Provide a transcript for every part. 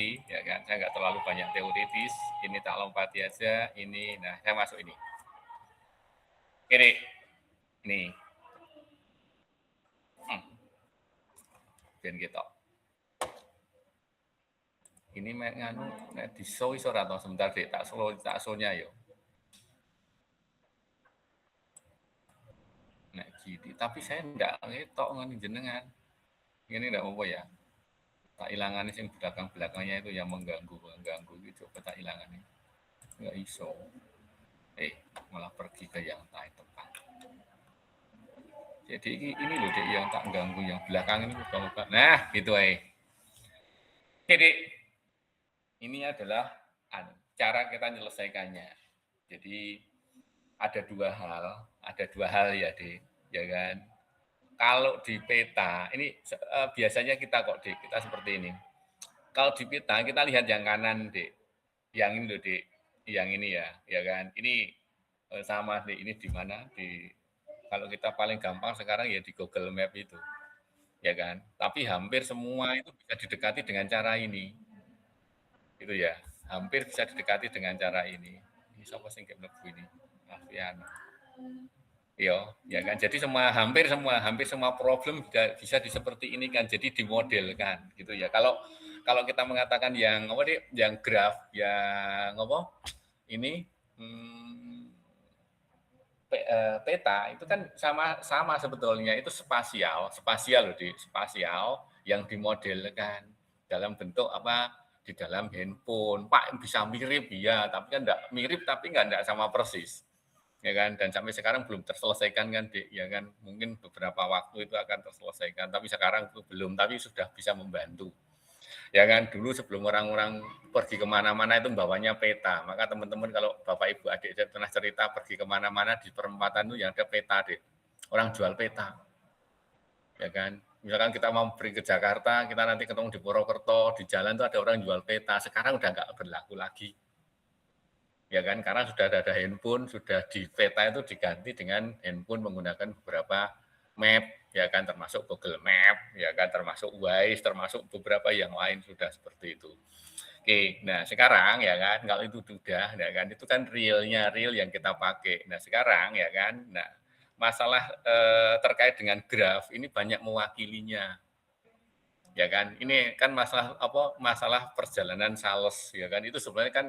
ya kan, saya nggak terlalu banyak teoritis, ini tak lompati aja, ini, nah saya masuk ini. Oke, ini. Ben gitu. Ini nganu di show iso ora to sebentar Dek, tak show-nya yo. Nek gini, tapi saya enggak ngetok ngene jenengan. Ini enggak apa ya. Tak ilangan sing belakang-belakangnya itu yang mengganggu gitu, coba tak ilangan. Enggak iso. Malah pergi ke yang lain tempat. Jadi ini loh Dek yang tak ganggu yang belakang ini lupa-lupa. Nah, gitu Jadi ini adalah cara kita menyelesaikannya. Jadi ada dua hal ya, Dek, ya kan. Kalau di peta, ini biasanya kita kita seperti ini. Kalau di peta kita lihat yang kanan, Dek. Yang ini loh, Dek. Yang ini ya kan. Ini sama, Dek. Ini di mana? Kalau kita paling gampang sekarang ya di Google Map itu. Ya kan. Tapi hampir semua itu bisa didekati dengan cara ini. Itu ya. Hampir bisa didekati dengan cara ini. Ini siapa sih yang ini? Alfian. Iya, ya kan. Jadi hampir semua problem bisa seperti ini kan. Jadi dimodelkan gitu ya. Kalau kita mengatakan yang apa nih, yang graf, yang apa? Ini peta itu kan sama sebetulnya itu spasial loh spasial yang dimodelkan dalam bentuk apa di dalam handphone. Pak bisa mirip ya, tapi kan enggak mirip tapi enggak sama persis. Ya kan, dan sampai sekarang belum terselesaikan kan Dek, ya kan, mungkin beberapa waktu itu akan terselesaikan, tapi sekarang itu belum, tapi sudah bisa membantu. Ya kan, dulu sebelum orang-orang pergi kemana-mana itu bawanya peta, maka teman-teman kalau Bapak Ibu adik pernah cerita pergi kemana-mana di perempatan itu yang ada peta Dek, orang jual peta. Ya kan, misalkan kita mau pergi ke Jakarta, kita nanti ketemu di Purwokerto, di jalan itu ada orang jual peta, sekarang udah nggak berlaku lagi. Ya kan, karena sudah ada handphone, sudah di peta itu diganti dengan handphone menggunakan beberapa map, ya kan, termasuk Google Map, ya kan, termasuk Waze, termasuk beberapa yang lain sudah seperti itu. Oke, nah sekarang ya kan, kalau itu sudah, ya kan, itu kan real yang kita pakai. Nah sekarang ya kan, nah masalah terkait dengan graf ini banyak mewakilinya, ya kan. Ini kan masalah perjalanan sales, ya kan. Itu sebenarnya kan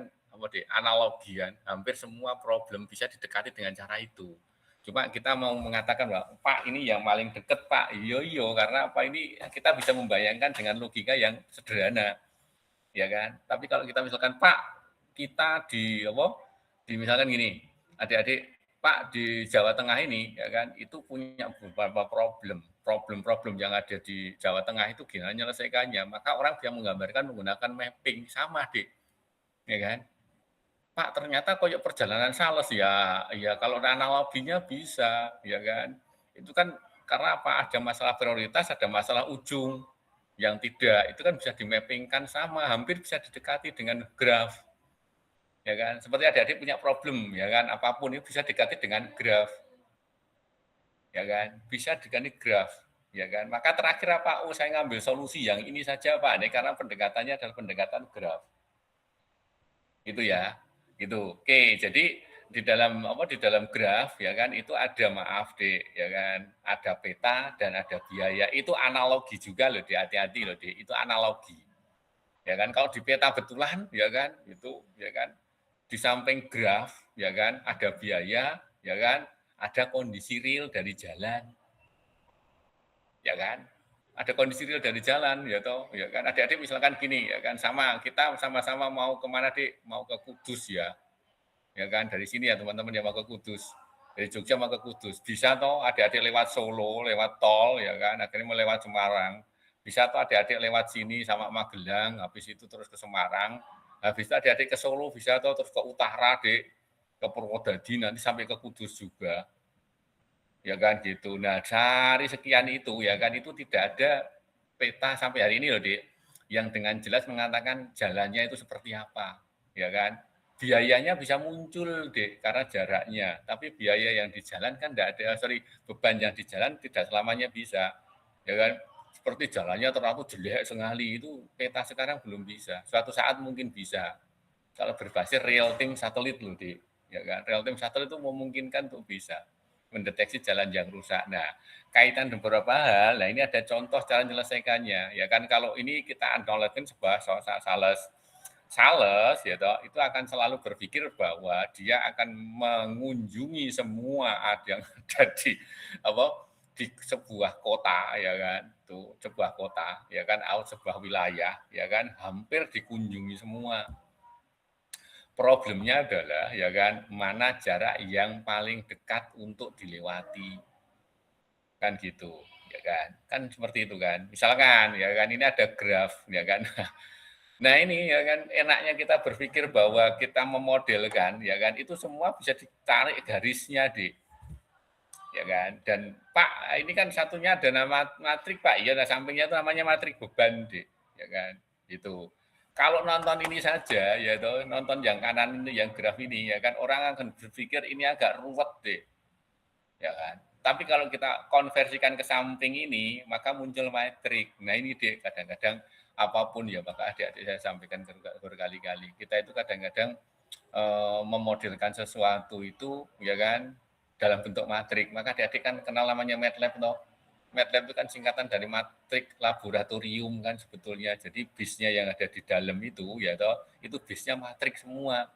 analogian, hampir semua problem bisa didekati dengan cara itu. Cuma kita mau mengatakan bahwa Pak ini yang paling dekat Pak, iyo karena apa ini kita bisa membayangkan dengan logika yang sederhana, ya kan. Tapi kalau kita misalkan Pak kita di misalkan gini, adik-adik Pak di Jawa Tengah ini ya kan itu punya beberapa problem yang ada di Jawa Tengah itu gimana menyelesaikannya, maka orang bisa menggambarkan menggunakan mapping sama Dik, ya kan. Pak ternyata koyok perjalanan sales ya kalau analoginya bisa ya kan, itu kan karena apa ada masalah prioritas ada masalah ujung yang tidak itu kan bisa dimappingkan sama hampir bisa didekati dengan graf, ya kan, seperti adik-adik punya problem ya kan apapun itu bisa diganti dengan graf, ya kan, bisa diganti graf, ya kan, maka terakhir apa saya ngambil solusi yang ini saja Pak ini karena pendekatannya adalah pendekatan graf itu ya itu. Oke, jadi di dalam graf ya kan itu ada maaf Dek ya kan ada peta dan ada biaya itu analogi juga loh Dek, hati-hati loh Dek, itu analogi ya kan. Kalau di peta betulan ya kan itu ya kan di samping graf ya kan ada biaya ya kan ada kondisi real dari jalan ya kan ada kondisi real dari jalan ya toh ya kan adik-adik misalkan gini ya kan kita sama-sama mau kemana Dik mau ke Kudus ya kan dari sini ya teman-teman yang mau ke Kudus dari Jogja mau ke Kudus bisa toh adik-adik lewat Solo lewat tol ya kan akhirnya melewat Semarang bisa toh adik-adik lewat sini sama Magelang habis itu terus ke Semarang habis itu adik-adik ke Solo bisa toh terus ke utara Dek ke Purwodadi nanti sampai ke Kudus juga ya kan gitu. Nah dari sekian itu ya kan itu tidak ada peta sampai hari ini loh Dek yang dengan jelas mengatakan jalannya itu seperti apa ya kan. Biayanya bisa muncul Dek karena jaraknya, tapi biaya yang di jalan kan tidak ada, beban yang di jalan tidak selamanya bisa, ya kan. seperti jalannya terlalu jelek sekali, itu peta sekarang belum bisa. Suatu saat mungkin bisa. Kalau berbasis real time satelit loh, Dik. Ya kan? Real time satelit itu memungkinkan untuk bisa mendeteksi jalan yang rusak. Nah, kaitan beberapa hal, nah ini ada contoh cara menyelesaikannya. Ya kan, kalau ini kita acknowledge sebuah sales ya toh, itu akan selalu berpikir bahwa dia akan mengunjungi semua yang ada di apa di sebuah kota ya kan, tuh sebuah kota ya kan, atau sebuah wilayah ya kan, hampir dikunjungi semua. Problemnya adalah ya kan, mana jarak yang paling dekat untuk dilewati, kan gitu ya kan, kan seperti itu kan. Misalkan ya kan, ini ada graf ya kan. Nah ini ya kan, enaknya kita berpikir bahwa kita memodelkan ya kan, itu semua bisa ditarik garisnya di ya kan. Dan Pak, ini kan satunya ada nama matrik Pak, iya, nah sampingnya itu namanya matrik beban deh ya kan, itu. Kalau nonton ini saja ya itu, nonton yang kanan ini, yang graf ini ya kan, orang akan berpikir ini agak ruwet deh ya kan. Tapi kalau kita konversikan ke samping ini, maka muncul matrik. Nah ini deh, kadang-kadang apapun ya, maka adik-adik saya sampaikan berkali-kali. Kita itu kadang-kadang memodelkan sesuatu itu, ya kan, dalam bentuk matrik. Maka adik-adik kan kenal namanya MATLAB, no? MATLAB itu kan singkatan dari matrik laboratorium kan sebetulnya. Jadi bisnya yang ada di dalam itu, ya toh, itu bisnya matrik semua.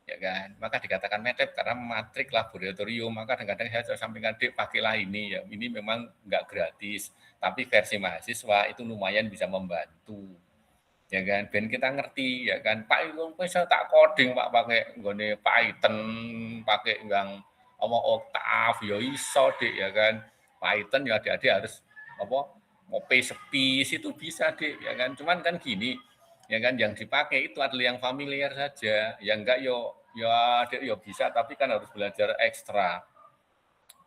Ya kan, maka dikatakan MATLAB karena matrik laboratorium. Maka kadang-kadang saya sampaikan, Dek, pakailah ini ya, ini memang nggak gratis, tapi versi mahasiswa itu lumayan bisa membantu ya kan, ben kita ngerti ya kan. Pak itu bisa tak coding Pak pakai nggone Python, pakai yang apa Octave ya iso Dek ya kan. Python ya adik-adik harus apa mau space itu bisa Dek ya kan. Cuman kan gini ya kan, yang dipakai itu adalah yang familiar saja, yang enggak yo ya Dek yo bisa, tapi kan harus belajar ekstra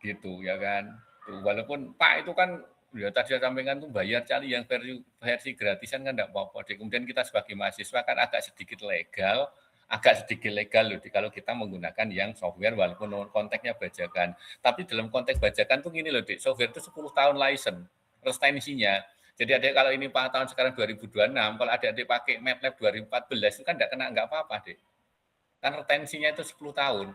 gitu ya kan. Tuh, walaupun Pak itu kan ya tadi saya sampaikan tuh bayar cari yang versi gratisan kan enggak apa-apa. Kemudian kita sebagai mahasiswa kan agak sedikit legal loh kalau kita menggunakan yang software walaupun konteksnya bajakan. Tapi dalam konteks bajakan tuh gini loh, Dik, software itu 10 tahun license retensinya. Jadi adik kalau ini 4 tahun sekarang 2026, kalau adik-adik pakai MATLAB 2014 itu kan enggak kena enggak apa-apa, Dik. Kan retensinya itu 10 tahun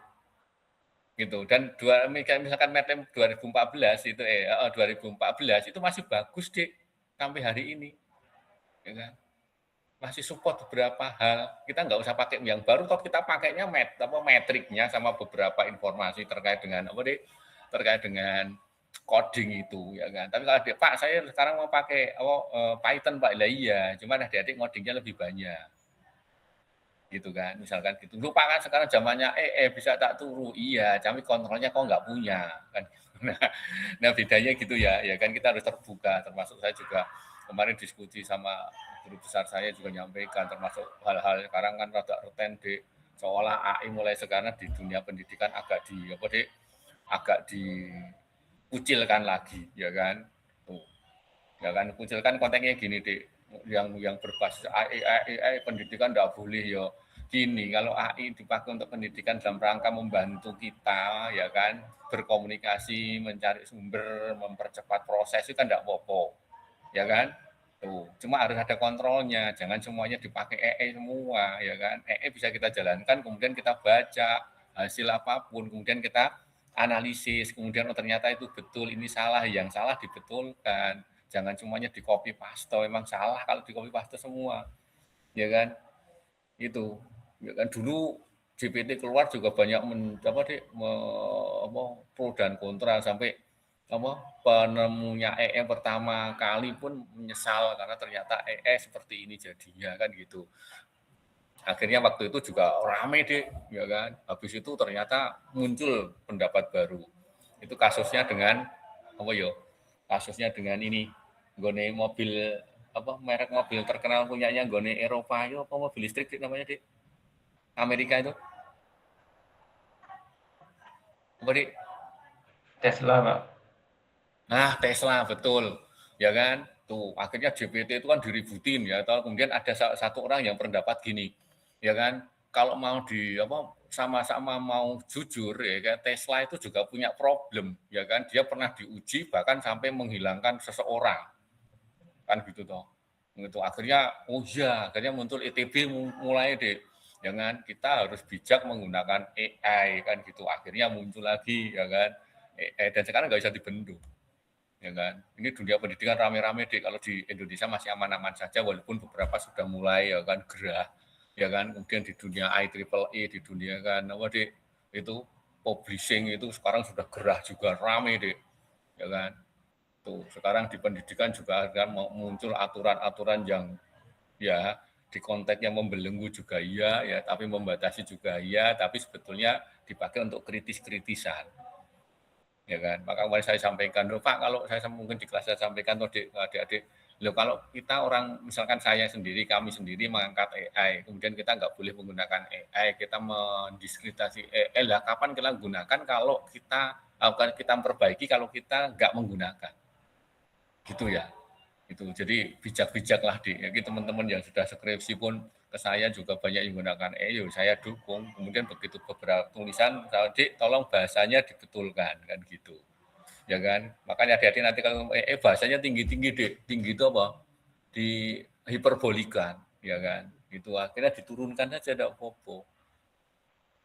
gitu. Dan misalkan MATLAB 2014 itu 2014 itu masih bagus Dik sampai hari ini ya kan, masih support beberapa hal. Kita nggak usah pakai yang baru, toh kita pakainya metriknya sama beberapa informasi terkait dengan apa Dik, terkait dengan coding itu ya kan. Tapi kalau adik, Pak saya sekarang mau pakai Python Pak, lah iya, cuman adik-adik ngodingnya lebih banyak gitu kan, misalkan gitu. Lupa kan sekarang zamannya bisa tak turu, iya, tapi kontrolnya kok nggak punya kan. Nah bedanya gitu ya, ya kan kita harus terbuka. Termasuk saya juga kemarin diskusi sama guru besar saya juga nyampaikan, termasuk hal-hal sekarang kan rada reten Dek, seolah AI mulai sekarang di dunia pendidikan agak dikucilkan lagi ya kan. Tuh, ya kan, kucilkan kontennya gini Dek, yang berbasis AI pendidikan enggak boleh ya. Gini, kalau AI dipakai untuk pendidikan dalam rangka membantu kita ya kan, berkomunikasi, mencari sumber, mempercepat proses itu kan enggak apa-apa. Ya kan? Tuh, cuma harus ada kontrolnya, jangan semuanya dipakai AI semua ya kan. AI bisa kita jalankan, kemudian kita baca hasil apapun, kemudian kita analisis, kemudian ternyata itu betul, ini salah, yang salah dibetulkan. Jangan semuanya di copy paste, memang salah kalau di copy paste semua. Ya kan? Itu. Ya kan dulu GPT keluar juga banyak pro dan kontra, sampai penemunya AI pertama kali pun menyesal karena ternyata AI seperti ini jadinya kan gitu. Akhirnya waktu itu juga rame deh, ya kan. Habis itu ternyata muncul pendapat baru. Itu kasusnya dengan kasusnya dengan ini, gone mobil merek mobil terkenal punyanya gone Eropa itu mobil listrik namanya Dik, Amerika itu apa Dik? Tesla Pak. Nah Tesla betul ya kan, tuh akhirnya GPT itu kan diributin ya, atau kemudian ada satu orang yang berpendapat gini ya kan, kalau mau sama-sama mau jujur ya kan, Tesla itu juga punya problem ya kan, dia pernah diuji bahkan sampai menghilangkan seseorang kan gitu toh. Itu akhirnya akhirnya muncul ETB mulai deh, jangan kita harus bijak menggunakan AI kan gitu, akhirnya muncul lagi ya kan AI, dan sekarang nggak bisa dibendung ya kan. Ini dunia pendidikan rame-rame deh, kalau di Indonesia masih aman-aman saja walaupun beberapa sudah mulai ya kan gerah ya kan. Kemudian di dunia IEEE, di dunia kan apa deh itu publishing itu sekarang sudah gerah juga, rame deh ya kan. Tuh sekarang di pendidikan juga akan muncul aturan-aturan yang ya di konteks yang membelenggu juga iya ya, tapi membatasi juga iya, tapi sebetulnya dipakai untuk kritis-kritisan ya kan. Maka kemarin saya sampaikan, loh Pak, kalau saya mungkin di kelas saya sampaikan tuh adik-adik, loh kalau kita orang, misalkan saya sendiri, kami sendiri mengangkat AI, kemudian kita nggak boleh menggunakan AI, kita mendiskreditasi AI, lah kapan kita gunakan kalau kita memperbaiki kalau kita nggak menggunakan, gitu ya. Itu jadi bijak-bijaklah ya, gitu, teman-teman yang sudah skripsi pun ke saya juga banyak yang menggunakan AI, saya dukung. Kemudian begitu beberapa tulisan, Dik tolong bahasanya dibetulkan kan gitu. Ya kan? Makanya hati-hati nanti kalau bahasanya tinggi-tinggi, Dik. Tinggi itu apa? Di hiperbolikan, ya kan? Gitu akhirnya diturunkan saja enggak apa-apa.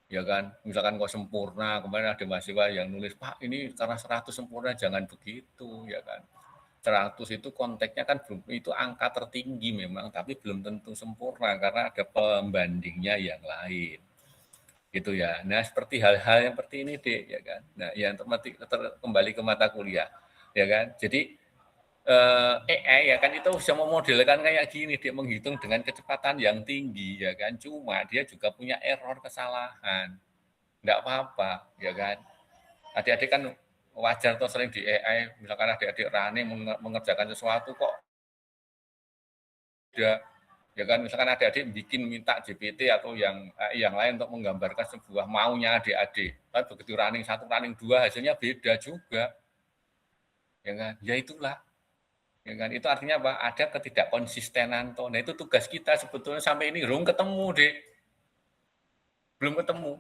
Ya kan? Misalkan kok sempurna, kemarin ada mahasiswa yang nulis, "Pak, ini karena 100 sempurna, jangan begitu." Ya kan? 100 itu konteksnya kan belum, itu angka tertinggi memang, tapi belum tentu sempurna karena ada pembandingnya yang lain. Gitu ya. Nah, seperti hal-hal yang seperti ini, Dek, ya kan. Nah, yang kembali ke mata kuliah, ya kan. Jadi AI ya kan itu bisa memodelkan kayak gini, Dek, menghitung dengan kecepatan yang tinggi, ya kan. Cuma dia juga punya error, kesalahan. Enggak apa-apa, ya kan. Adik-adik kan wajar tuh sering di AI, misalkan adik-adik running mengerjakan sesuatu kok ya kan, misalkan adik-adik bikin minta GPT atau yang lain untuk menggambarkan sebuah maunya adik-adik, tapi begitu running 1, running 2 hasilnya beda juga, ya kan, ya itulah, ya kan, itu artinya apa, ada ketidakkonsistenan toh. Nah itu tugas kita sebetulnya sampai ini belum ketemu deh, belum ketemu,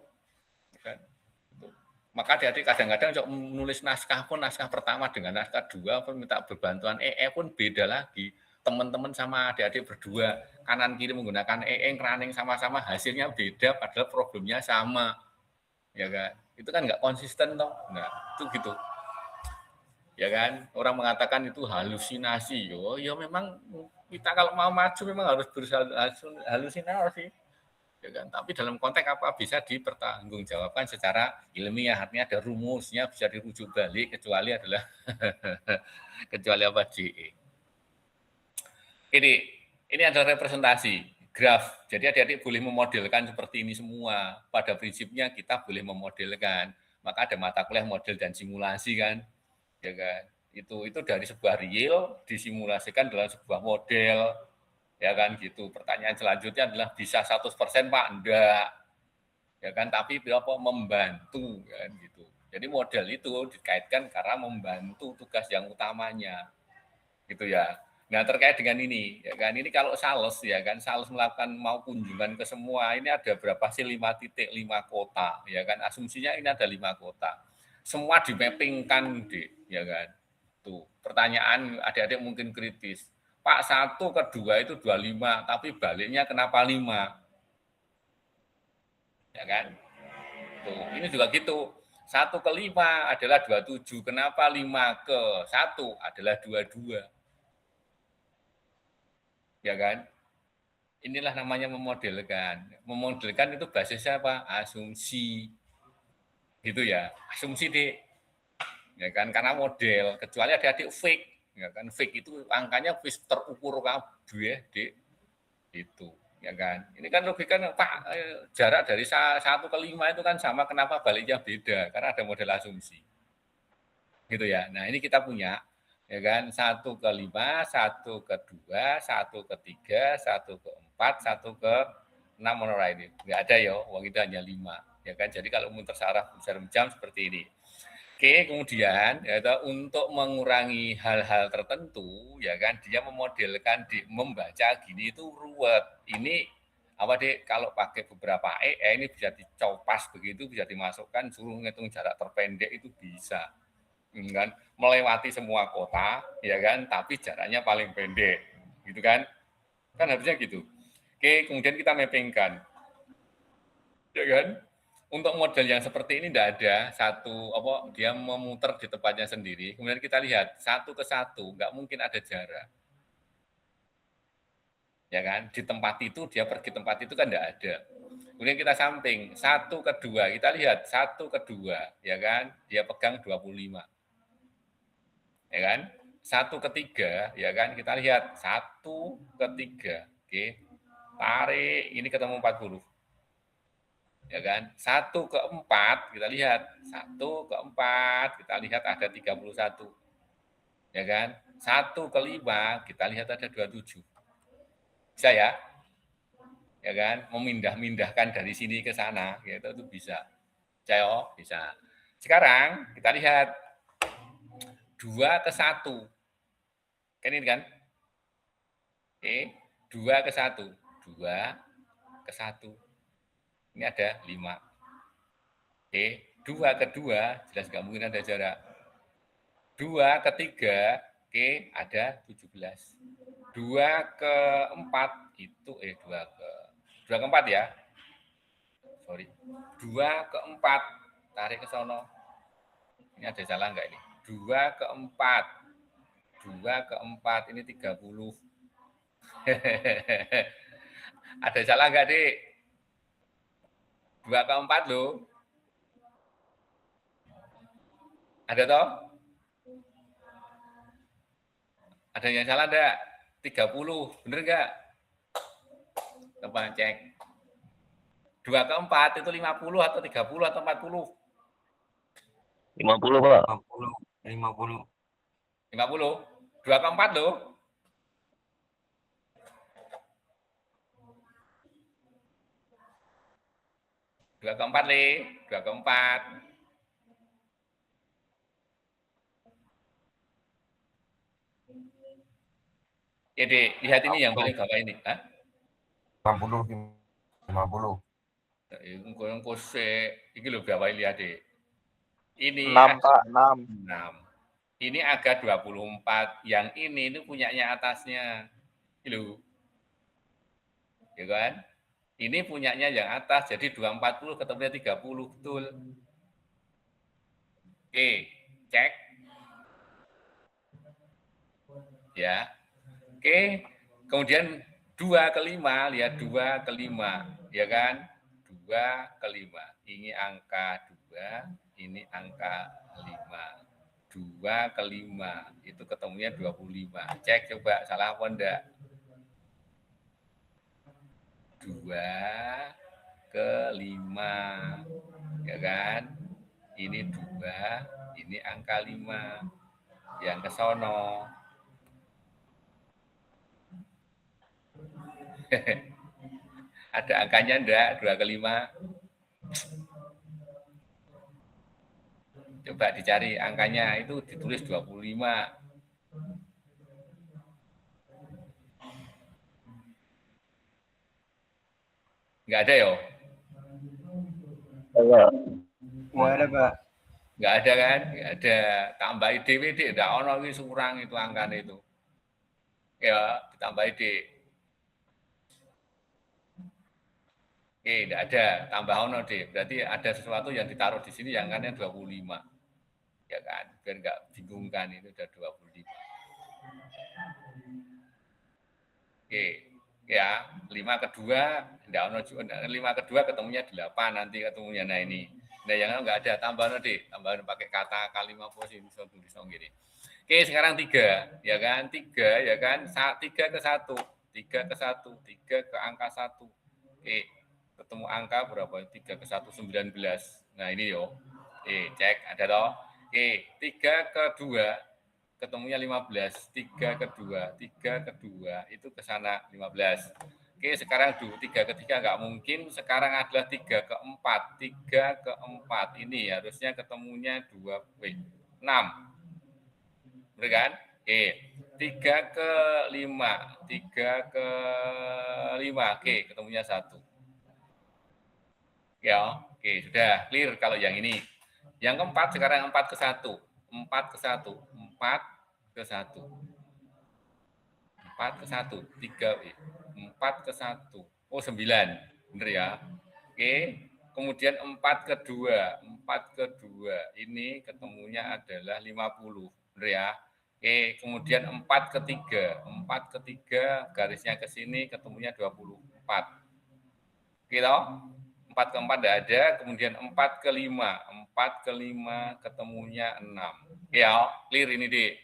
ya kan. Maka adik-adik kadang-kadang untuk menulis naskah pun, naskah pertama dengan naskah dua pun minta berbantuan AI pun beda lagi. Teman-teman sama adik-adik berdua, kanan kiri menggunakan AI, running sama-sama, hasilnya beda padahal problemnya sama. Ya kan? Itu kan nggak konsisten toh. Nah, itu gitu. Ya kan? Orang mengatakan itu halusinasi. Oh, ya memang kita kalau mau maju memang harus berhalusinasi. Ya kan? Tapi dalam konteks apa bisa dipertanggungjawabkan secara ilmiah, artinya ada rumusnya bisa dirujuk balik, kecuali adalah kecuali apa GE. Ini adalah representasi graf. Jadi adik-adik boleh memodelkan seperti ini semua. Pada prinsipnya kita boleh memodelkan. Maka ada mata kuliah model dan simulasi kan, ya kan? Itu dari sebuah real disimulasikan dalam sebuah model. Ya kan gitu. Pertanyaan selanjutnya adalah bisa 100% Pak? Enggak. Ya kan, tapi berapa membantu kan gitu. Jadi model itu dikaitkan karena membantu tugas yang utamanya. Gitu ya. Nah, terkait dengan ini, ya kan, ini kalau sales ya kan, sales melakukan mau kunjungan ke semua, ini ada berapa sih 5 titik, 5 kota, ya kan. Asumsinya ini ada 5 kota. Semua dimappingkan, ya kan. Tuh, pertanyaan adik-adik mungkin kritis. Pak, 1 ke 2 itu 25, tapi baliknya kenapa 5? Ya kan? Tuh, ini juga gitu. 1 ke 5 adalah 27, kenapa 5 ke 1 adalah 22? Ya kan? Inilah namanya memodelkan. Memodelkan itu basisnya apa? Asumsi. Gitu ya. Asumsi, Dik. Ya kan? Karena model, kecuali adik-adik fake. Ya kan? Fake itu angkanya terukur kabeh, Dik. Itu, ya kan? Ini kan logika Pak, jarak dari 1 ke 5 itu kan sama, kenapa baliknya beda? Karena ada model asumsi. Gitu ya. Nah, ini kita punya ya kan, 1 ke 5, 1 ke 2, 1 ke 3, 1 ke 4, 1 ke 6 menurut ini. Enggak ada ya, uang itu hanya 5. Ya kan, jadi kalau muter saraf jarum jam seperti ini. Oke, kemudian ya, untuk mengurangi hal-hal tertentu, ya kan, dia memodelkan membaca gini itu ruwet. Ini Apa Dek, kalau pakai beberapa ini bisa dicopas begitu, bisa dimasukkan, suruh ngitung jarak terpendek itu bisa. Kan melewati semua kota, ya kan, tapi jaraknya paling pendek, gitu kan? Kan harusnya gitu. Oke, kemudian kita mappingkan, ya kan? Untuk model yang seperti ini tidak ada satu apa dia memutar di tempatnya sendiri. Kemudian kita lihat satu ke satu, nggak mungkin ada jarak. Ya kan, di tempat itu dia pergi tempat itu kan tidak ada. Kemudian kita samping satu ke dua, kita lihat satu ke dua, ya kan, dia pegang 25, ya kan, satu ke tiga, ya kan, kita lihat satu ke tiga, oke, tarik ini ketemu 40, ya kan, satu ke empat, kita lihat satu ke empat, kita lihat ada 31, ya kan, satu ke lima, kita lihat ada 27. Bisa ya? Ya kan, memindah-mindahkan dari sini ke sana, gitu itu bisa. Ceo, bisa. Sekarang kita lihat 2 ke 1. Kan ini kan? Oke, 2 ke 1. 2 ke 1. Ini ada 5. Oke, 2 ke 2, jelas nggak mungkin ada jarak. 2 ke 3, oke, ada 17. 2 ke 4 itu 2 ke 4 ya. Sorry. 2 ke 4 tarik ke sono. Ini ada salah nggak ini? 2 ke 4. 2 ke 4 ini 30. Ada salah nggak, Dik? 2 ke 4 loh. Ada toh? Ada yang salah enggak? 30, bener nggak? Coba cek. 2 ke 4 itu 50 atau 30 atau 40? 50, Pak. 50. 50. 2 ke 4 loh. Dua ke 4, Le. 2 ke 4. Ya, Dek, lihat ini yang paling bawah ini. Hah? 50. 50. Yang kose, ini loh bawah lihat, Dek. Ini 6, Pak, 6. 6. Ini agak 24. Yang ini punyanya atasnya. Ini loh. Ya kan? Ini punyanya yang atas, jadi 240 ketemunya 30, betul. Oke, cek. Ya. Oke, kemudian 2 ke 5, lihat 2 ke 5, ya kan? 2 ke 5. Ini angka 2, ini angka 5. 2 ke 5, itu ketemunya 25. Cek coba, salah apa enggak? 2 ke 5, ya kan? Ini 2, ini angka 5. Yang ke sono. Ada angkanya enggak? 2 ke 5. Coba dicari angkanya, itu ditulis 25. Enggak ada ya? Enggak ada, Pak. Enggak ada kan? Enggak ada. Tambahi DVD, enggak ono iki surang itu angkanya itu. Ya, ditambahi D. Oke, enggak ada. Tambah ono D. Berarti ada sesuatu yang ditaruh di sini yang kan 25. Ya kan? Biar enggak bingung kan, itu udah 25. Oke. Ya, 5 kedua, enggak ono juga. 5 kedua ketemunya 8 nanti ketemunya. Nah ini. Nah yang enggak ada, tambahan D. Tambahan pakai kata kalimat posisi bisa tulis gini. Oke, sekarang 3, ya kan? 3, ya kan? 3 ke 1. 3 ke 1. 3 ke angka 1. Oke, ketemu angka berapa? 3 ke 1, 19. Nah ini yo. Cek, ada toh? Oke, 3 ke 2. Ketemunya 15, 3 ke 2, 3 ke 2, itu ke sana 15. Oke, sekarang 3 ke 3 nggak mungkin, sekarang adalah 3 ke 4, 3 ke 4, ini harusnya ketemunya 6. Benar kan? Oke, 3 ke 5. 3 ke 5. Oke, ketemunya 1. Ya, oke, sudah clear kalau yang ini. Yang keempat sekarang 4 ke 1. 4 ke 1. 4 ke 1. 4 ke 1. 3. 4 ke 1. Oh, 9. Benar ya. Oke. Kemudian 4 ke 2. 4 ke 2. Ini ketemunya adalah 50. Benar ya. Oke. Kemudian 4 ke 3. 4 ke 3. Garisnya ke sini ketemunya 24. Oke toh? 4 ke 4 tidak ada. Kemudian 4 ke 5. 4 ke 5 ketemunya 6. Oke ya. Clear ini, Dik.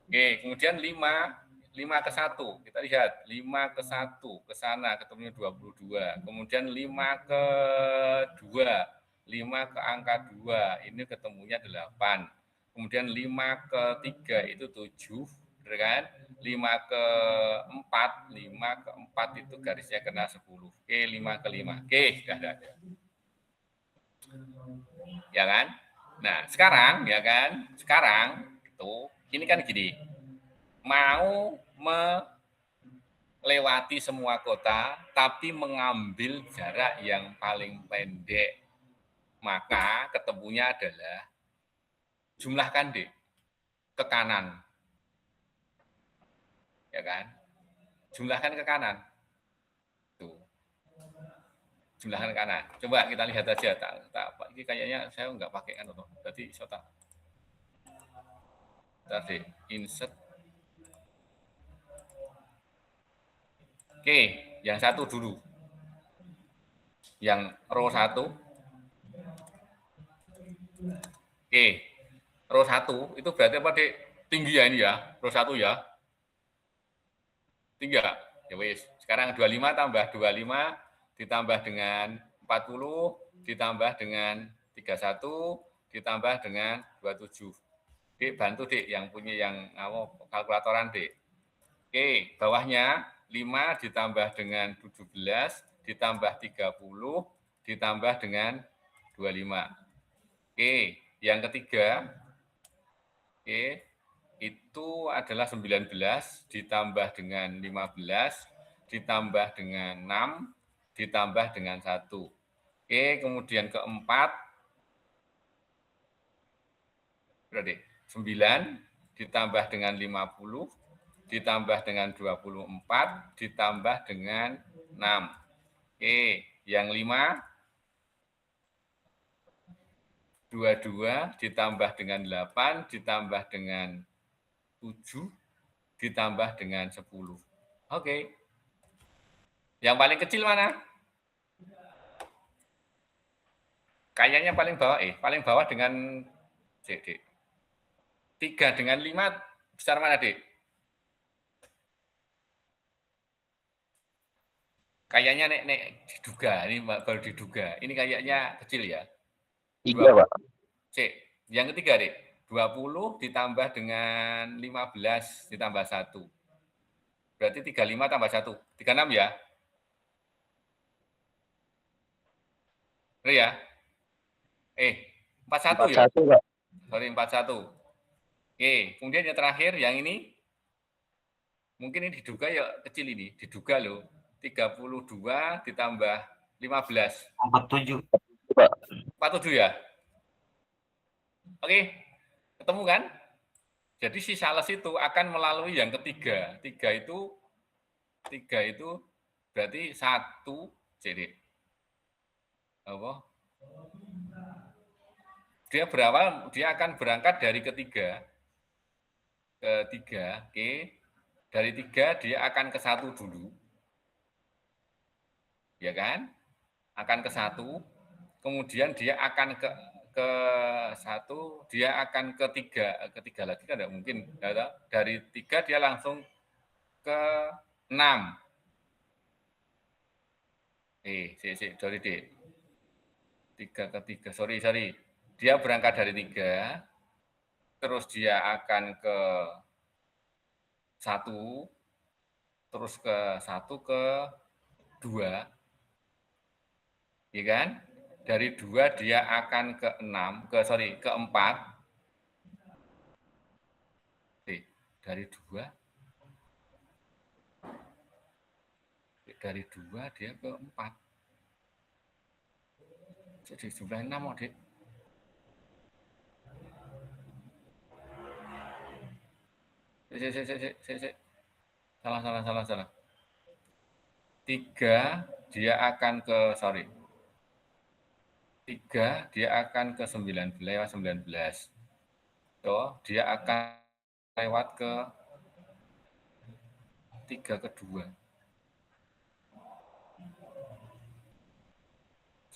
Oke. Kemudian 5 ke 1, kita lihat 5 ke 1, ke sana ketemunya 22. Kemudian 5 ke 2, 5 ke angka 2, ini ketemunya 8. Kemudian 5 ke 3 itu 7, benar kan? 5 ke 4, 5 ke 4 itu garisnya kena 10. Oke, 5 ke 5. Oke, sudah ada. Ya kan? Nah, sekarang ya kan? Sekarang itu ini kan gini. Mau melewati semua kota, tapi mengambil jarak yang paling pendek. Maka ketemunya adalah jumlahkan, Dik, ke kanan. Ya kan? Jumlahkan ke kanan. Tuh. Jumlahkan ke kanan. Coba kita lihat aja. Ini kayaknya saya nggak pakai kan. Berarti sota. Tadi insert. Oke, yang satu dulu. Yang row 1. Oke, row 1 itu berarti apa, Dik? Tinggi ya ini ya, row 1 ya. Tinggi ya? Ya wis. Sekarang 25 tambah 25 ditambah dengan 40 ditambah dengan 31 ditambah dengan 27. Dik, bantu, Dik, yang punya yang kalkulatoran, Dik. Oke, bawahnya 5 ditambah dengan 17 ditambah 30 ditambah dengan 25. Oke, yang ketiga, oke, itu adalah 19 ditambah dengan 15 ditambah dengan 6 ditambah dengan 1. Oke, kemudian keempat, berarti 9 ditambah dengan 50 ditambah dengan 24 ditambah dengan 6. Oke, yang 5, 22 ditambah dengan 8 ditambah dengan 7 ditambah dengan 10. Oke. Yang paling kecil mana? Kayaknya paling bawah, paling bawah dengan Dik. 3 dengan 5 besar mana, Dik? Kayaknya nek diduga, ini baru diduga. Ini kayaknya kecil ya. 3, Pak. C. Yang ketiga, Dik. 20 ditambah dengan 15 ditambah 1. Berarti 35 tambah 1. 36 ya? Benar ya? 41 ya? 41, Pak. Sorry, 41. Oke, kemudian yang terakhir, yang ini. Mungkin ini diduga ya kecil ini. Diduga loh. 32 ditambah 15. 47. 47 ya? Oke, ketemu kan? Jadi si sales itu akan melalui yang ketiga. 3 itu berarti 1 jadi apa? Dia akan berangkat dari ketiga. Oke. Dari 3 dia akan ke 1 dulu. Ya kan? Akan ke 1, kemudian dia akan ke 1, dia akan ke 3 lagi kan tidak mungkin. Dari 3 dia langsung ke 6. Sorry, Dik. 3 ke 3, sorry. Dia berangkat dari 3, terus dia akan ke 1, terus ke 1 ke 2, ya kan? Dari 2 dia akan ke 4. dari 2 dia ke 4. Jadi jumlah 6, Adik. Salah. 3 dia akan ke 3 dia akan ke 19. So, dia akan lewat ke 3 ke 2.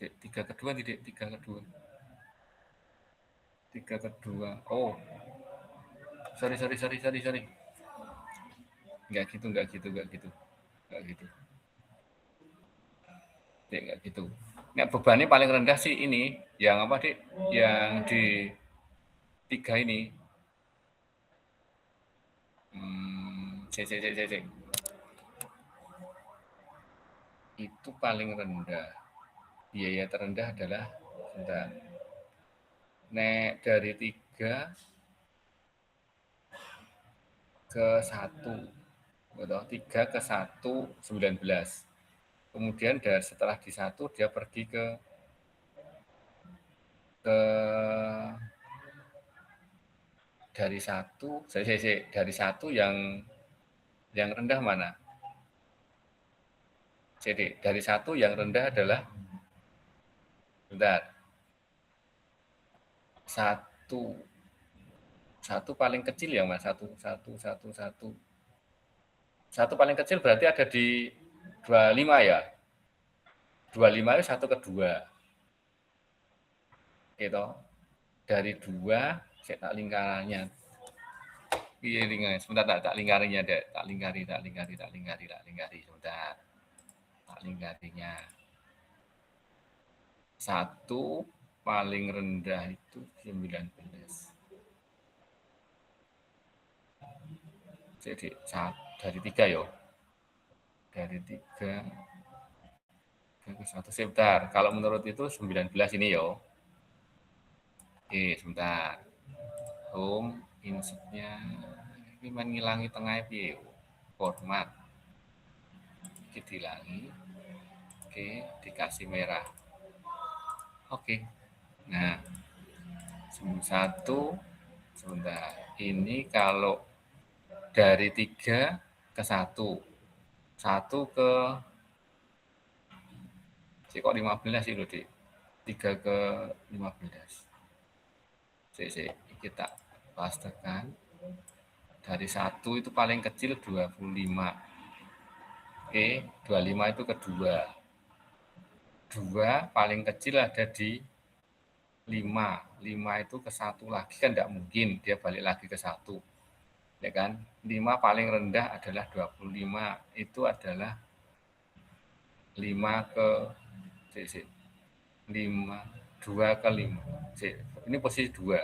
3 ke 2 tidak, 3 ke 2. 3 ke 2. Oh. Sorry. Enggak gitu. Enggak gitu. Nah, bebannya paling rendah sih ini, yang apa, Dik? Yang di 3 ini. Cek. Itu paling rendah. Biaya terendah adalah nek dari 3 ke 1. Betul, 3 ke 1, 19. Kemudian setelah di 1 dia pergi ke dari 1, dari 1 yang rendah mana? Jadi dari 1 yang rendah adalah bentar. 1 paling kecil ya, Mas. 1 paling kecil berarti ada di 25 ya. 25 itu 1 ke 2. Gitu. Dari 2, saya tak lingkarannya. Iya, sebentar tak lingkarinya, Dek. Tak lingkari. Sebentar. Tak lingkarinya. 1 paling rendah itu 19. Jadi dari 3 ya. Dari 3 ke 1. Sebentar. Kalau menurut itu 19 ini ya. Oke, sebentar. Home, insertnya. Ini menghilangi tengah piye. Format. Oke, dihilangi. Oke, dikasih merah. Oke. Nah, 1, sebentar. Ini kalau dari 3 ke 1. 1 ke kok 15 itu, Dik. 3 ke 15. Kita pastikan. Dari 1 itu paling kecil 25. Oke, 25 itu ke 2. 2 paling kecil ada di 5. 5 itu ke 1 lagi kan enggak mungkin dia balik lagi ke 1. Ya kan? 5 paling rendah adalah 25. Itu adalah 5 ke 5, 2 ke 5. Ini posisi 2.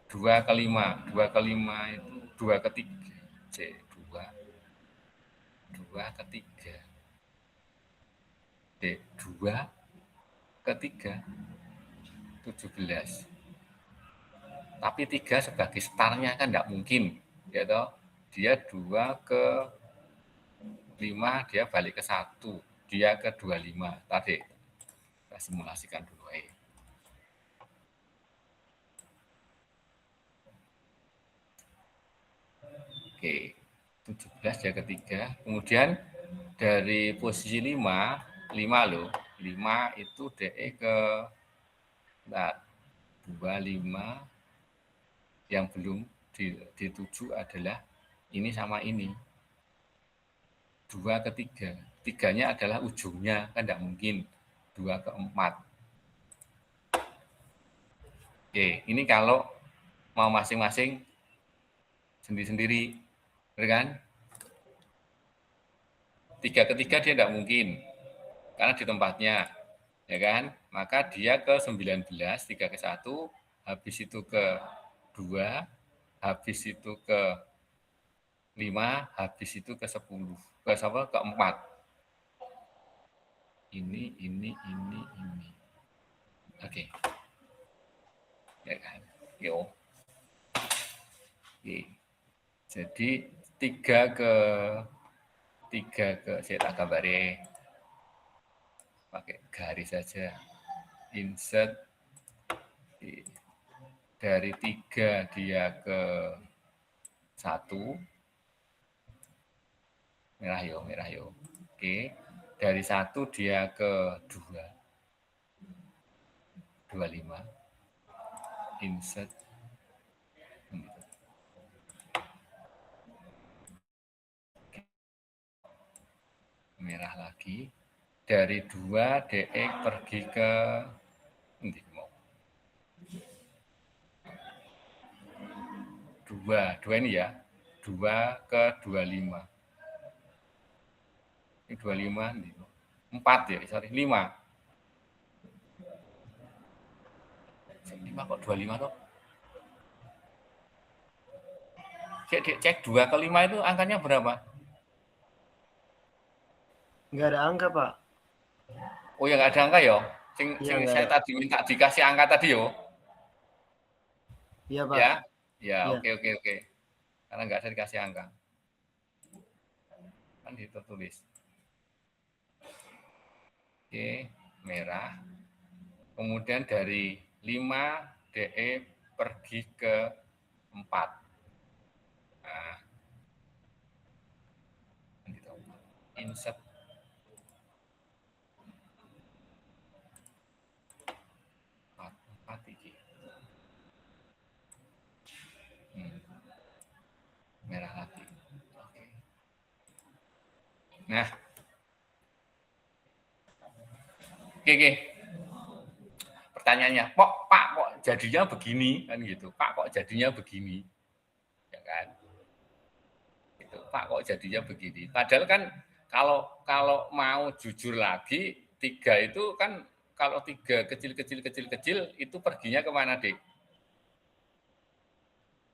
2 ke 5. 2 ke 5 itu 2 ke 3. 2 ke 3. 2 ke 3. 17. Tapi 3 sebagai startnya kan enggak mungkin. Ya toh? Dia 2 ke 5, dia balik ke 1. Dia ke 25. Tadi kita simulasikan dulu. Oke, 17 dia ketiga. Kemudian dari posisi 5 loh. 5 itu DE ke 25 yang belum dituju adalah ini sama ini. 2 ke 3. 3-nya adalah ujungnya, kan enggak mungkin. 2 ke 4. Oke, ini kalau mau masing-masing sendiri-sendiri, kan? 3 ke 3 dia enggak mungkin, karena di tempatnya, ya kan? Maka dia ke 19, 3 ke 1, habis itu ke 2, habis itu ke 5, habis itu ke 10, ke 4. Ini. Oke. Ya kan? Yo. Oke. Jadi 3 ke saya tak gambari pakai garis saja. Insert dari 3 dia ke 1. Merah yo. Oke. Dari 1 dia ke 2. 25. Insert. Merah lagi. Dari 2 DX pergi ke ini mau. 2 ini ya. 2 ke 25. Ini 25 nih. 4 ya, sorry, 5. 5 kok 25 toh? Cek 2 ke 5 itu angkanya berapa? Nggak ada angka, Pak. Oh ya nggak ada angka ya? Sing Iya, nggak saya ada. tadi minta dikasih angka tadi yo. Iya, Pak. Ya, Iya. oke. Karena nggak ada dikasih angka. Kan ditulis. Oke, merah. Kemudian dari 5 DE pergi ke 4. Nah, gitu. Insert. Merah lagi. Oke. Nah, oke. Pertanyaannya, Pak kok jadinya begini kan gitu. Pak kok jadinya begini, ya kan? Itu Pak kok jadinya begini. Padahal kan kalau mau jujur lagi 3 itu kan kalau 3 kecil itu perginya kemana, Dik?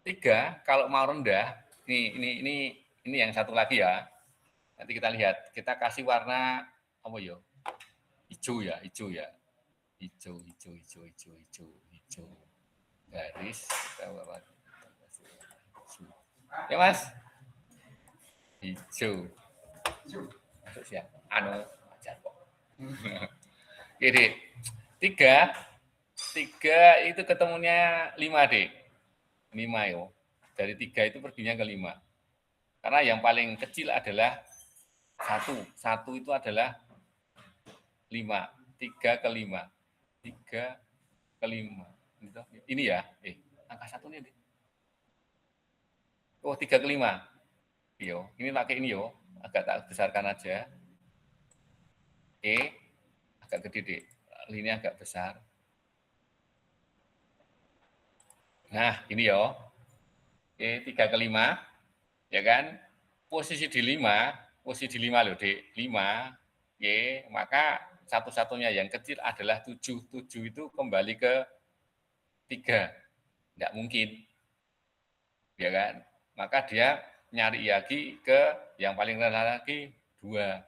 3 kalau mau rendah, ini yang satu lagi ya. Nanti kita lihat, kita kasih warna apa ya? Hijau ya. Hijau. Garis kita bawa. Ya, Mas. Hijau. Masuk siap. Ajar kok. Jadi 3 itu ketemunya 5, Dik. 5 yo. Dari 3 itu perginya ke 5. Karena yang paling kecil adalah 1. 1 itu adalah 5. 3 ke 5. 3 ke 5. Ini ya. Angka 1 nih. Oh, 3 ke 5. Yo, ini pakai ini yo. Agak tak besarkan aja. Agak gede, Dik. Ini agak besar. Nah, ini yo. 3 ke 5. Ya kan? Posisi di 5 loh, Dik. 5. Maka satu-satunya yang kecil adalah 7. 7 itu kembali ke 3. Enggak mungkin. Ya kan? Maka dia nyari lagi ke yang paling rendah lagi 2.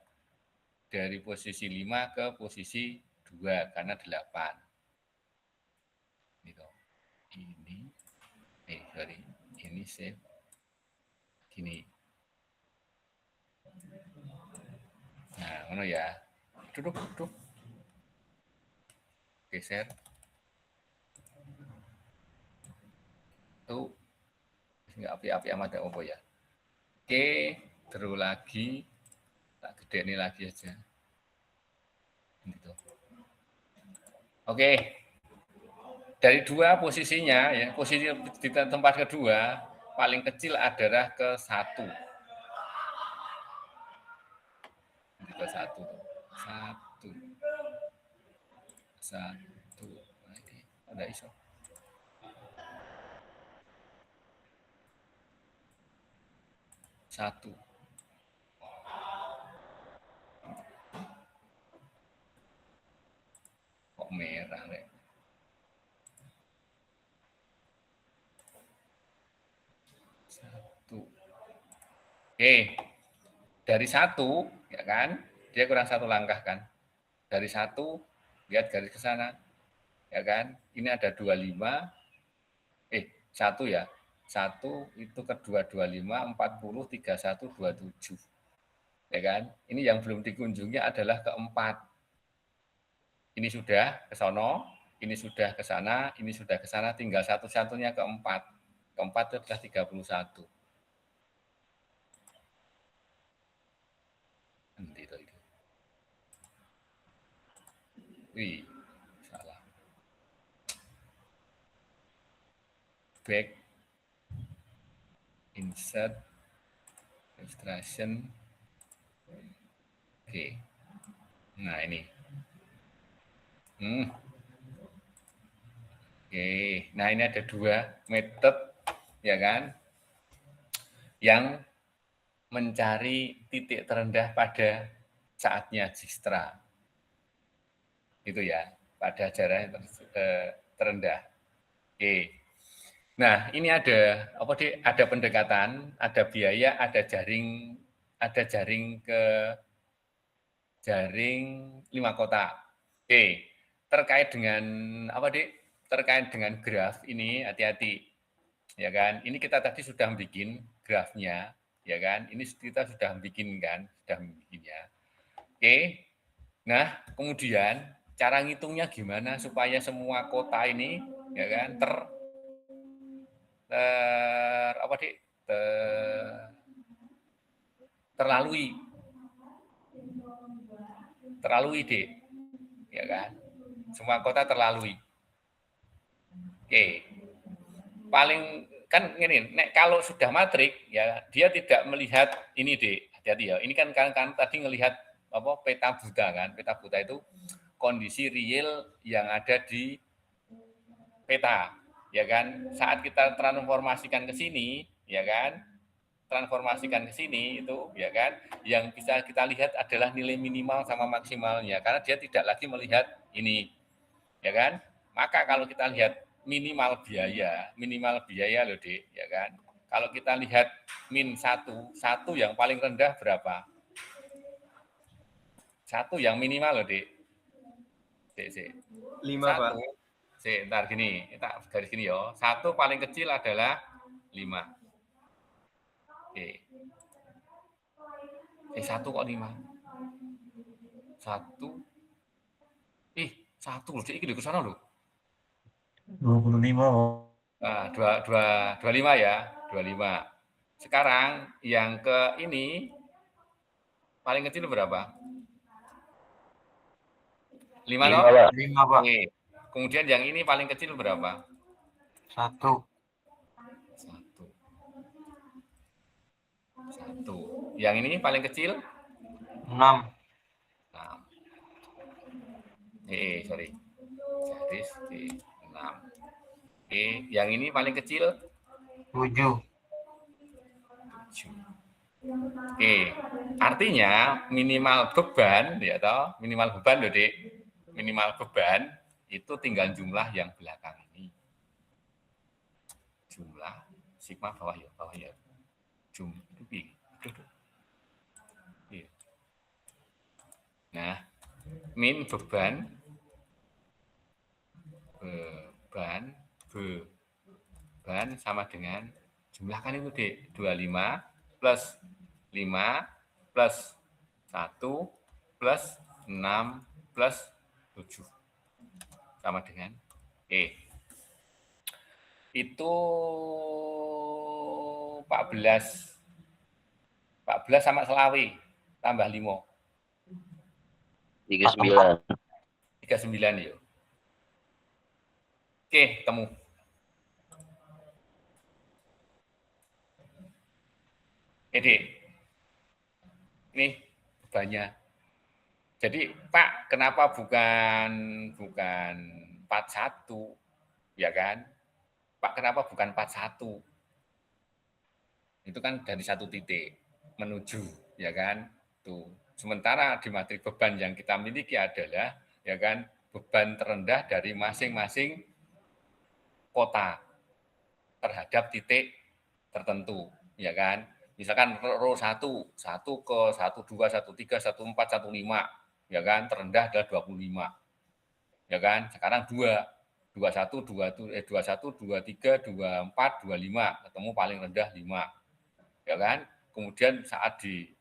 Dari posisi 5 ke posisi 2 karena 8. Gitu. Ini save. Gini. Nah, ngono ya. Duduk. Geser. Tuh. Enggak api-api amat apa ya. Oke, terus lagi tak gede ini lagi aja. Gitu. Oke. Dari 2 posisinya ya, posisi di tempat kedua paling kecil adalah ke 1. Ke 1. 1. Ada iso. 1. Kok merah, Rek? 1. Oke. Dari 1, ya kan? Dia kurang 1 langkah kan? Dari 1, lihat garis ke sana. Ya kan? Ini ada 25. 1 ya. 1 itu kedua 25, 40, 31, 27. Ya kan? Ini yang belum dikunjungi adalah keempat. Ini sudah ke sono, ini sudah ke sana, ini sudah ke sana, tinggal satu-satunya keempat. Keempat itu adalah 31. Itu. Wih, salah. Back, insert, illustration. Oke. Nah, ini. Oke. Nah, ini ada dua metode, ya kan, yang mencari titik terendah pada saatnya Dijkstra. Itu ya, pada jarak terendah. Oke. Nah, ini ada ada pendekatan, ada biaya, ada jaring ke jaring 5 kota. Oke. Terkait dengan terkait dengan graf ini hati-hati. Ya kan? Ini kita tadi sudah bikin grafnya, ya kan? Ini kita sudah bikin kan, sudah bikinnya. Oke. Nah, kemudian cara ngitungnya gimana supaya semua kota ini ya kan terlalui Dek. Ya kan? Semua kota terlalui. Oke. Paling kan ini kalau sudah matrik ya dia tidak melihat ini Dek. Hati-hati ya. Ini kan tadi ngelihat peta buta kan. Peta buta itu kondisi real yang ada di peta, ya kan? Saat kita transformasikan ke sini, ya kan? Transformasikan ke sini itu, ya kan? Yang bisa kita lihat adalah nilai minimal sama maksimalnya, karena dia tidak lagi melihat ini, ya kan? Maka kalau kita lihat minimal biaya loh, Dek, ya kan? Kalau kita lihat min 1 yang paling rendah berapa? 1 yang minimal loh, Dek. 5, Pak. Ntar gini, kita garis gini ya. 1 paling kecil adalah 5. Oke. 1 kok 5? 1. 1 loh, iki ke sana loh. 25. Nah, 25 ya, 25. Sekarang yang ke ini paling kecil berapa? 5 loh? 5, Pak. Oke. Kemudian yang ini paling kecil berapa? 1. 1. Yang ini paling kecil? 6. Sorry. Garis 6. Oke, yang ini paling kecil? 7. Oke, artinya minimal beban, ya toh, minimal beban loh, Dek. Minimal beban itu tinggal jumlah yang belakang ini. Jumlah sigma bawah ya. Jumlah itu. Nah, min beban sama dengan jumlah kan itu Dek, 25 plus 5 plus 1 plus 6 plus 7 sama dengan itu 14 sama selawi tambah 5 39. 39 yuk. Oke, temu. Dek, ini bebannya. Jadi Pak, kenapa bukan 41, ya kan? Pak, kenapa bukan 41? Itu kan dari satu titik menuju, ya kan? Tuh. Sementara di matrik beban yang kita miliki adalah, ya kan, beban terendah dari masing-masing kota terhadap titik tertentu, ya kan? Misalkan row 1 ke 12, 13, 14, 15, ya kan? Terendah adalah 25. Ya kan? Sekarang 2. 21, 21, 23, 24, 25, ketemu paling rendah 5. Ya kan? Kemudian saat di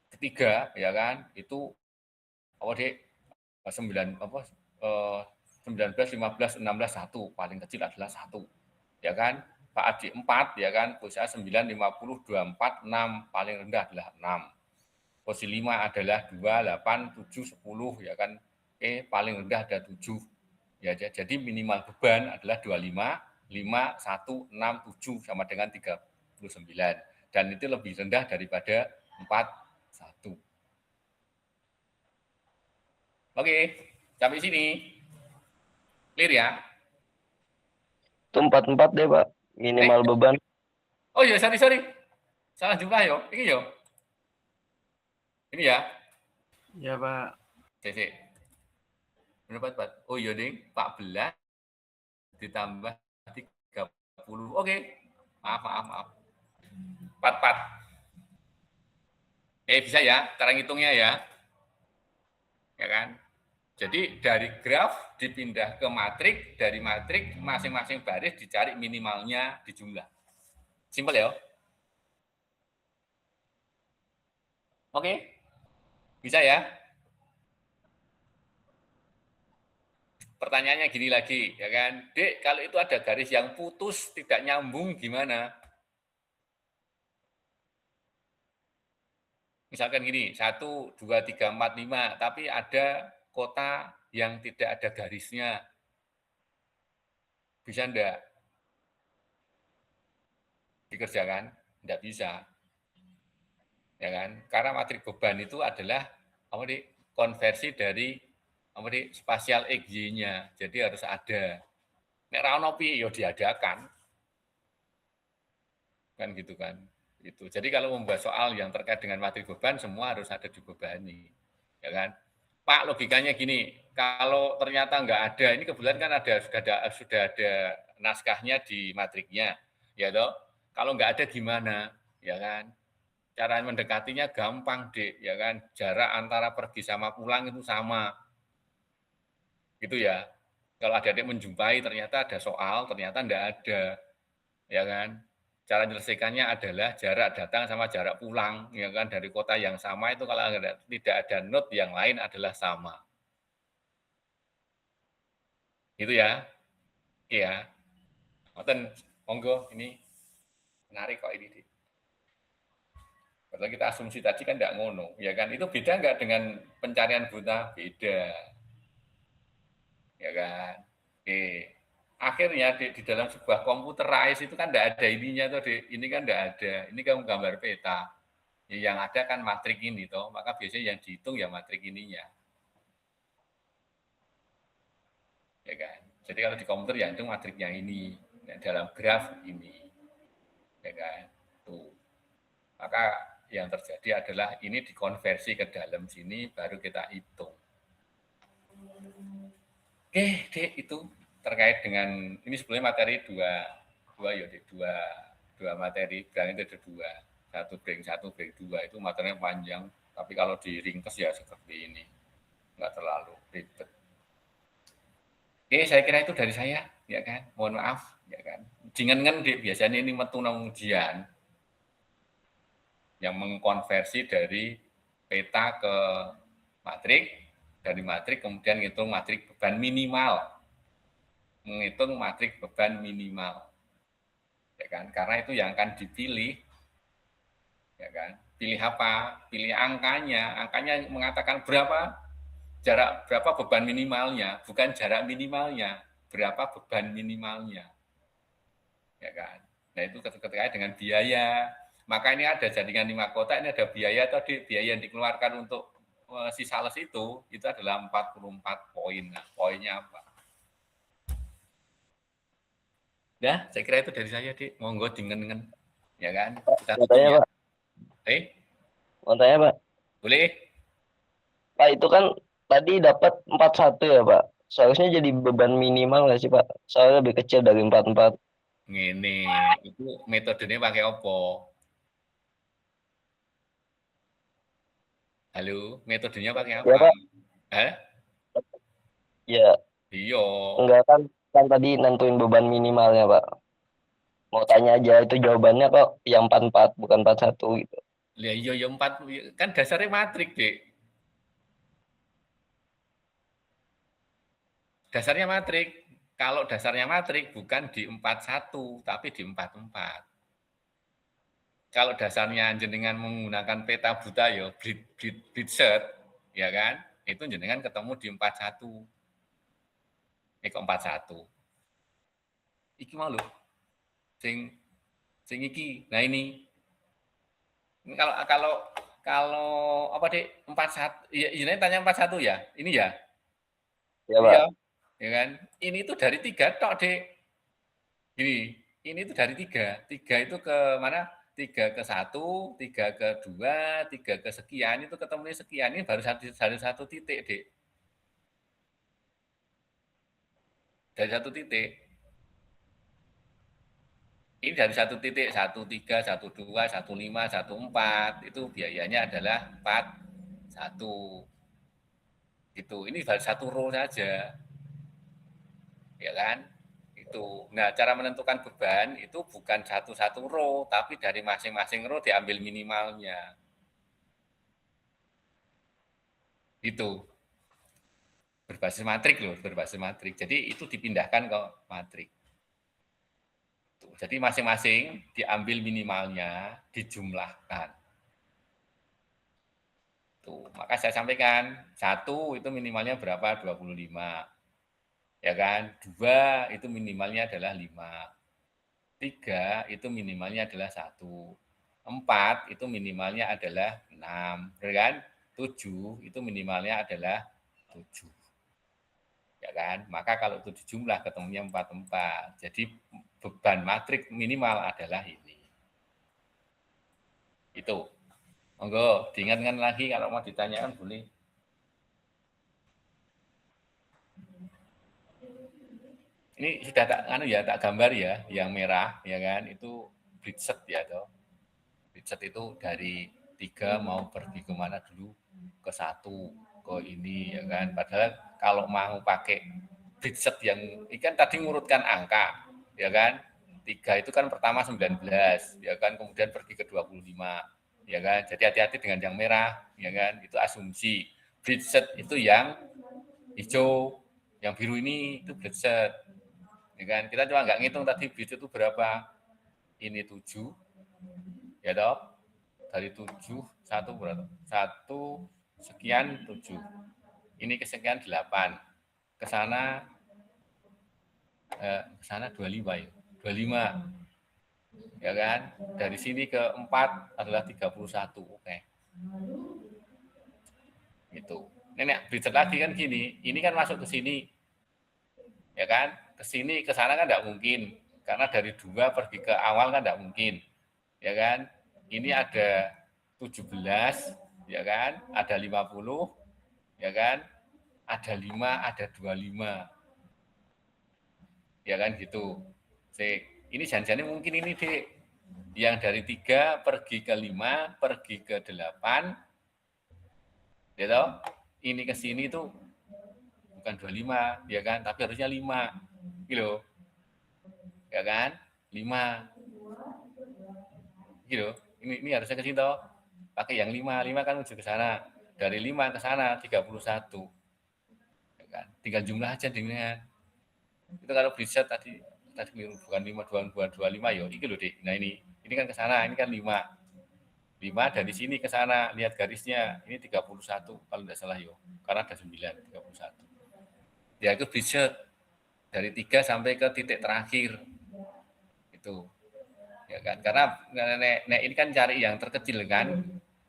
ketiga ya kan, itu apa Dek? 19, 15, 16, 1, paling kecil adalah 1. Ya kan? Saat di 4 ya kan, posisi 9, 50, 24, 6, paling rendah adalah 6. Posisi 5 adalah 2, 8, 7, 10 ya kan. Paling rendah ada 7. Ya, jadi minimal beban adalah 25, 5, 1, 6, 7 sama dengan 39. Dan itu lebih rendah daripada 4, 1. Oke, sampai sini. Clear ya? Itu 44 deh, Pak. Minimal beban. Oh iya, sorry. Salah jumlah yo. Ini yo. Ini ya. Ya, Pak. Cek. Berapa, Pak? Oh iya, Ding. 14 ditambah 30. Oke. Maaf. 44. Bisa ya, cara ngitungnya ya. Ya kan? Jadi dari graf dipindah ke matrik, dari matrik masing-masing baris dicari minimalnya di jumlah. Simpel ya? Oke? Bisa ya? Pertanyaannya gini lagi, ya kan? Dek, kalau itu ada garis yang putus, tidak nyambung, gimana? Misalkan gini, 1, 2, 3, 4, 5, tapi ada kota yang tidak ada garisnya. Bisa enggak dikerjakan? Enggak bisa. Ya kan? Karena matrik beban itu adalah konversi dari spasial XY-nya. Jadi harus ada. Nek ra ono piye ya diadakan. Kan gitu kan. Itu. Jadi kalau membahas soal yang terkait dengan matrik beban semua harus ada dibebani. Ya kan? Pak, logikanya gini, kalau ternyata nggak ada, ini kebetulan kan sudah ada naskahnya di matriknya, ya toh. Kalau nggak ada gimana, ya kan? Cara mendekatinya gampang, Dek, ya kan? Jarak antara pergi sama pulang itu sama. Gitu ya. Kalau adik-adik menjumpai ternyata ada soal, ternyata enggak ada. Ya kan? Cara menyelesaikannya adalah jarak datang sama jarak pulang, ya kan? Dari kota yang sama itu kalau tidak ada note yang lain adalah sama. Gitu ya. Iya. Ngoten, monggo ini menarik kok ini, Dik. Kalau kita asumsi tadi kan enggak ngono, ya kan? Itu beda enggak dengan pencarian buta? Beda. Ya kan? Oke. Akhirnya di dalam sebuah computerize itu kan enggak ada ininya tuh, ini kan enggak ada. Ini kan gambar peta. Ya, yang ada kan matrik ini toh, maka biasanya yang dihitung ya matrik ininya. Ya kan? Jadi kalau di komputer ya itu matriknya ini, dalam graf ini. Ya kan? Tuh. Maka yang terjadi adalah ini dikonversi ke dalam sini baru kita hitung. Oke, Dek, itu terkait dengan ini sebelumnya materi dua materi, berarti itu ada dua, satu break dua itu materinya panjang, tapi kalau diringkes ya seperti ini, nggak terlalu ribet. Oke, saya kira itu dari saya, ya kan. Mohon maaf, ya kan. Jingan Dek, biasanya ini metu nang ujian yang mengkonversi dari peta ke matrik, dari matrik kemudian ngitung matrik beban minimal. Menghitung matrik beban minimal. Ya kan? Karena itu yang akan dipilih. Ya kan? Pilih apa? Pilih angkanya. Angkanya mengatakan jarak berapa beban minimalnya, bukan jarak minimalnya, berapa beban minimalnya. Ya kan? Nah, itu terkait dengan biaya. Maka ini ada jaringan 5 kota, ini ada biaya tadi, biaya yang dikeluarkan untuk si sales itu adalah 44 poin. Nah, poinnya apa? Ya, saya kira itu dari saya, Dik. Monggo dengan ya kan? Kita tutup ya. Pak. Mau tanya, Pak. Boleh? Pak, itu kan tadi dapat 41 ya, Pak. Seharusnya jadi beban minimal nggak sih, Pak? Soalnya lebih kecil dari 44. Ngene, itu metodenya pakai apa? Halo, metodenya pakai apa? Ya, Pak. Hah? Ya, Iya. Enggak kan tadi nentuin beban minimalnya, Pak. Mau tanya aja itu jawabannya kok yang 44 bukan 41 gitu. Lah iya ya 4 kan dasarnya matrik, Dik. Dasarnya matrik. Kalau dasarnya matrik bukan di 41 tapi di 44. Kalau dasarnya jenengan menggunakan peta buta ya Bridset, ya kan? Itu jenengan ketemu di 41. Ke 41. Iki mau lho. Sing sing iki. Nah ini kalau kalau kalau apa Dek? 41 ya ini tanya 41 ya. Ini ya. Ya, Iya, Pak. ya kan? Ini tuh dari 3 tok, Dek. Ini tuh dari 3. 3 itu ke mana? 3 ke 1, 3 ke 2, 3 ke sekian, itu ketemunya sekian. Ini baru dari satu titik, Dek. Dari satu titik. Ini dari satu titik, 13, 12, 15, 14. Itu biayanya adalah 41. Gitu. Ini baru satu row saja. Ya kan? Itu. Nah, cara menentukan beban itu bukan satu-satu row, tapi dari masing-masing row diambil minimalnya. Itu. Berbasis matrik loh, berbasis matrik. Jadi itu dipindahkan ke matrik. Tuh. Jadi masing-masing diambil minimalnya, dijumlahkan. Tuh, maka saya sampaikan, 1 itu minimalnya berapa? 25. Ya kan? 2 itu minimalnya adalah 5. 3 itu minimalnya adalah 1. 4 itu minimalnya adalah 6. Ya kan? 7 itu minimalnya adalah 7. Ya kan? Maka kalau itu dijumlah ketemunya 44. Jadi beban matrik minimal adalah ini. Itu. Monggo, diingatkan lagi kalau mau ditanyakan boleh. Ini sudah tak gambar ya, yang merah ya kan, itu Bridset ya toh. Bridset itu dari 3 mau pergi kemana dulu, ke 1, ke ini ya kan. Padahal kalau mau pakai Bridset yang ikan tadi ngurutkan angka ya kan. 3 itu kan pertama 19 ya kan, kemudian pergi ke 25 ya kan. Jadi hati-hati dengan yang merah ya kan, itu asumsi. Bridset itu yang hijau, yang biru ini itu Bridset. Ya kan? Kita cuma nggak ngitung tadi bridge itu berapa. Ini 7, ya toh. Dari 7, 1 berapa? 1 sekian 7. Ini kesekian 8. Ke sana 25 ya. 25. Ya kan? Dari sini ke 4 adalah 31. Oke. Itu. Nenek bridge lagi kan gini. Ini kan masuk ke sini. Ya kan? Ke sini ke sana kan enggak mungkin. Karena dari 2 pergi ke awal kan enggak mungkin. Ya kan? Ini ada 17, ya kan? Ada 50, ya kan? Ada 5, ada 25. Ya kan gitu. Ini janjiannya mungkin ini, Dek. Yang dari 3 pergi ke 5, pergi ke 8. Ya toh? Ini ke sini tuh bukan 25, ya kan? Tapi harusnya 5. Gitu. Ya kan? 5. Gitu. Ini harusnya ke situ. Pakai yang 5 kan menuju ke sana. Dari 5 ke sana 31. Ya kan? Tinggal jumlah aja dengan. Itu kalau bisa tadi bukan 5 25 ya. Iki loh, Dik. Nah ini kan ke sana, ini kan 5. 5 dari sini ke sana, lihat garisnya. Ini 31 kalau tidak salah ya. Karena ada 9, 31. Ya itu bisa dari 3 sampai ke titik terakhir. Itu. Ya kan? Karena nek ini kan cari yang terkecil kan.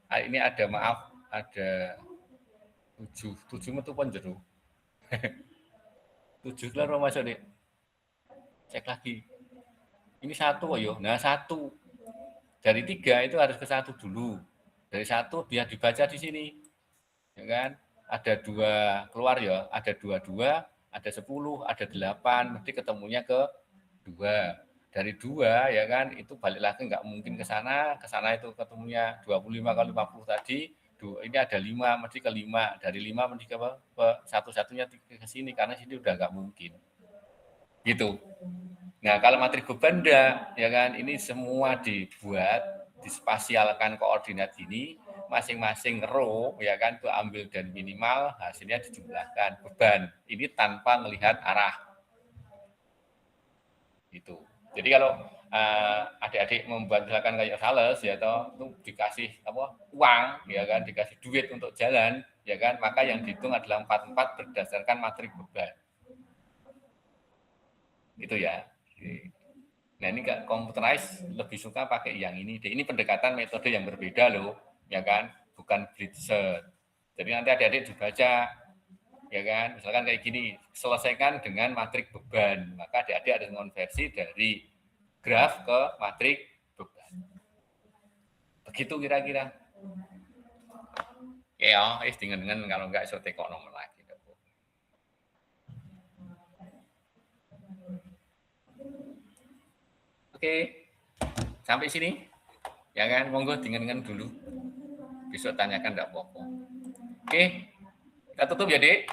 Ini ada ada 7 metu pun jeruk. 7 kelar masuk, Dek. Cek lagi. Ini 1 kok yo. Nah, 1. Dari 3 itu harus ke 1 dulu. Dari 1 biar dibaca di sini. Ya kan? Ada 2 keluar ya, ada 22, ada 10, ada 8, mesti ketemunya ke 2. Dari 2 ya kan, itu balik lagi nggak mungkin ke sana itu ketemunya 25 kali 50 tadi, ini ada 5 mesti ke 5, dari 5 mesti ke satu-satunya ke sini karena sini udah nggak mungkin. Gitu. Nah, kalau matrik beban enggak, ya kan? Ini semua dibuat, dispasialkan koordinat ini, masing-masing row, ya kan, itu ambil dan minimal, hasilnya dijumlahkan beban. Ini tanpa melihat arah. Gitu. Jadi kalau adik-adik membuat misalkan kayak sales, ya toh, itu dikasih uang, ya kan, dikasih duit untuk jalan, ya kan, maka yang dihitung adalah 44 berdasarkan matrik beban. Gitu ya. Nah, ini computerized lebih suka pakai yang ini. Ini pendekatan metode yang berbeda loh, ya kan? Bukan Blitzert. Jadi nanti adik-adik dibaca, ya kan? Misalkan kayak gini, selesaikan dengan matrik beban. Maka adik-adik ada konversi dari graf ke matrik beban. Begitu kira-kira. Ya, dengan kalau enggak iso tekok nomor lagi. Oke, sampai sini, ya kan? Monggo dengan dulu. Besok tanyakan enggak apa-apa. Oke, kita tutup ya, Dek.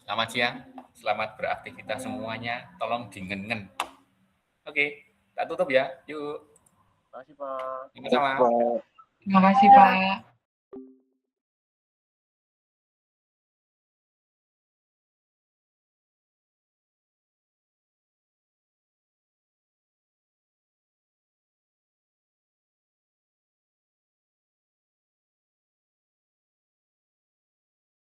Selamat siang, selamat beraktivitas semuanya. Tolong dengan. Oke, kita tutup ya. Yuk. Terima kasih, Pak. Sama-sama. Terima kasih, Pak.